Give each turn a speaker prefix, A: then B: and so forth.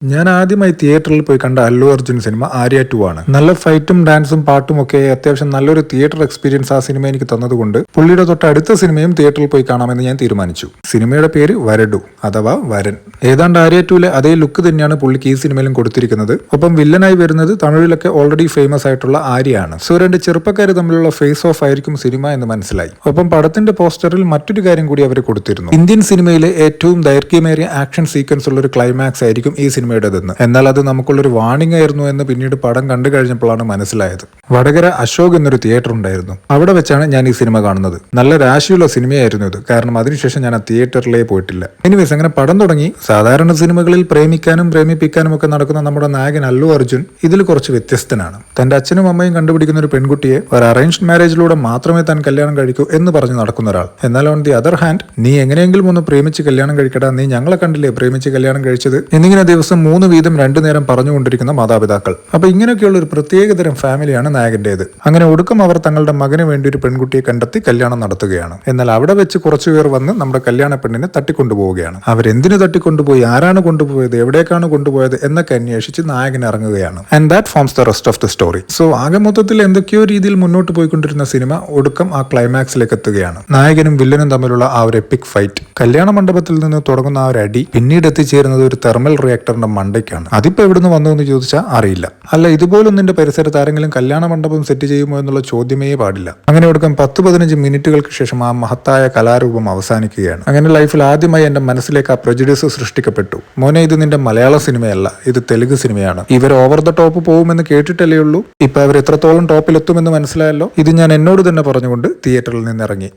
A: ഞാൻ ആദ്യമായി തിയേറ്ററിൽ പോയി കണ്ട അല്ലു അർജുൻ സിനിമ ആര്യ 2 ആണ്. നല്ല ഫൈറ്റും ഡാൻസും പാട്ടും ഒക്കെ അത്യാവശ്യം നല്ലൊരു തിയേറ്റർ എക്സ്പീരിയൻസ് ആ സിനിമ എനിക്ക് തന്നതുകൊണ്ട് പുള്ളിയുടെ തൊട്ടടുത്ത സിനിമയും തിയേറ്ററിൽ പോയി കാണാമെന്ന് ഞാൻ തീരുമാനിച്ചു. സിനിമയുടെ പേര് വരടു അഥവാ വരൻ. ഏതാണ്ട് ആര്യ 2ലെ അതേ ലുക്ക് തന്നെയാണ് പുള്ളിക്ക് ഈ സിനിമയിലും കൊടുത്തിരിക്കുന്നത്. ഒപ്പം വില്ലനായി വരുന്നത് തമിഴിലൊക്കെ ഓൾറെഡി ഫേമസ് ആയിട്ടുള്ള ആര്യാണ്. സോ രണ്ട് ചെറുപ്പക്കാർ തമ്മിലുള്ള ഫേസ് ഓഫ് ആയിരിക്കും സിനിമ എന്ന് മനസ്സിലായി. ഒപ്പം പടത്തിന്റെ പോസ്റ്ററിൽ മറ്റൊരു കാര്യം കൂടി അവർ കൊടുത്തിരുന്നു. ഇന്ത്യൻ സിനിമയിലെ ഏറ്റവും ദൈർഘ്യമേറിയ ആക്ഷൻ സീക്വൻസ് ഉള്ള ഒരു ക്ലൈമാക്സ് ആയിരിക്കും ഈ സിനിമ. എന്നാൽ അത് നമുക്കുള്ളൊരു വാണിംഗ് ആയിരുന്നു എന്ന് പിന്നീട് പടം കണ്ടു കഴിഞ്ഞപ്പോഴാണ് മനസ്സിലായത്. വടകര അശോക് എന്നൊരു തിയേറ്റർ ഉണ്ടായിരുന്നു. അവിടെ വെച്ചാണ് ഞാൻ ഈ സിനിമ കാണുന്നത്. നല്ല രാശിയുള്ള സിനിമയായിരുന്നു ഇത്. കാരണം അതിനുശേഷം ഞാൻ ആ തിയേറ്ററിലേ പോയിട്ടില്ല. എനിവേസ് അങ്ങനെ പടം തുടങ്ങി. സാധാരണ സിനിമകളിൽ പ്രേമിക്കാനും പ്രേമിപ്പിക്കാനും ഒക്കെ നടക്കുന്ന നമ്മുടെ നായകൻ അല്ലു അർജുൻ ഇതിൽ കുറച്ച് വ്യത്യസ്തനാണ്. തന്റെ അച്ഛനും അമ്മയും കണ്ടുപിടിക്കുന്ന ഒരു പെൺകുട്ടിയെ ഒരു അറേഞ്ച്ഡ് മാരേജിലൂടെ മാത്രമേ താൻ കല്യാണം കഴിക്കൂ എന്ന് പറഞ്ഞ് നടക്കുന്ന ഒരാൾ. എന്നാൽ ഓൺ ദി അതർ ഹാൻഡ്, നീ എങ്ങനെയെങ്കിലും ഒന്ന് പ്രേമിച്ച് കല്യാണം കഴിക്കടാ, നീ ഞങ്ങളെ കണ്ടില്ലേ പ്രേമിച്ച് കല്യാണം കഴിച്ചത് എന്നിങ്ങനെ ദിവസം 3 വീതം 2 നേരം പറഞ്ഞുകൊണ്ടിരിക്കുന്ന മാതാപിതാക്കൾ. അപ്പൊ ഇങ്ങനെയൊക്കെയുള്ള ഒരു പ്രത്യേകതരം ഫാമിലിയാണ് നായകന്റേത്. അങ്ങനെ ഒടുക്കം അവർ തങ്ങളുടെ മകന് വേണ്ടി ഒരു പെൺകുട്ടിയെ കണ്ടെത്തി കല്യാണം നടത്തുകയാണ്. എന്നാൽ അവിടെ വെച്ച് കുറച്ചുപേർ വന്ന് നമ്മുടെ കല്യാണ പെണ്ണിനെ തട്ടിക്കൊണ്ടുപോവുകയാണ്. അവരെന്തിനു തട്ടിക്കൊണ്ടുപോയി, ആരാണ് കൊണ്ടുപോയത്, എവിടേക്കാണ് കൊണ്ടുപോയത് എന്നൊക്കെ അന്വേഷിച്ച് നായകൻ ഇറങ്ങുകയാണ്. And that forms the rest of the story. So ആകെ മൊത്തത്തിൽ എന്തൊക്കെയോ രീതിയിൽ മുന്നോട്ട് പോയിക്കൊണ്ടിരുന്ന സിനിമ ഒടുക്കം ആ ക്ലൈമാക്സിലേക്ക് എത്തുകയാണ്. നായകനും വില്ലനും തമ്മിലുള്ള ആ ഒരു എപ്പിക് ഫൈറ്റ്, കല്യാണ മണ്ഡപത്തിൽ നിന്ന് തുടങ്ങുന്ന ആ ഒരു അടി, പിന്നീട് എത്തിച്ചേരുന്നത് ഒരു തെർമൽ റിയാക്ടറിന്റെ മണ്ടയ്ക്കാണ്. അതിപ്പോ എവിടുന്ന് വന്നു എന്ന് ചോദിച്ചാൽ അറിയില്ല. അല്ല, ഇതുപോലൊന്നും നിന്റെ പരിസരത്ത് ആരെങ്കിലും കല്യാണ മണ്ഡപം സെറ്റ് ചെയ്യുമോ എന്നുള്ള ചോദ്യമേ പാടില്ല. അങ്ങനെ കൊടുക്കാൻ 10-15 മിനിറ്റുകൾക്ക് ശേഷം ആ മഹത്തായ കലാരൂപം അവസാനിക്കുകയാണ്. അങ്ങനെ ലൈഫിൽ ആദ്യമായി എന്റെ മനസ്സിലേക്ക് ആ പ്രജുഡിസ് സൃഷ്ടിക്കപ്പെട്ടു. മോനെ, ഇത് നിന്റെ മലയാള സിനിമയല്ല, ഇത് തെലുങ്ക് സിനിമയാണ്. ഇവർ ഓവർ ദ ടോപ്പ് പോകുമെന്ന് കേട്ടിട്ടല്ലേ ഉള്ളൂ. ഇപ്പൊ അവർ എത്രത്തോളം ടോപ്പിലെത്തുമെന്ന് മനസ്സിലായല്ലോ. ഇത് ഞാൻ എന്നോട് തന്നെ പറഞ്ഞുകൊണ്ട് തിയേറ്ററിൽ നിന്ന് ഇറങ്ങി.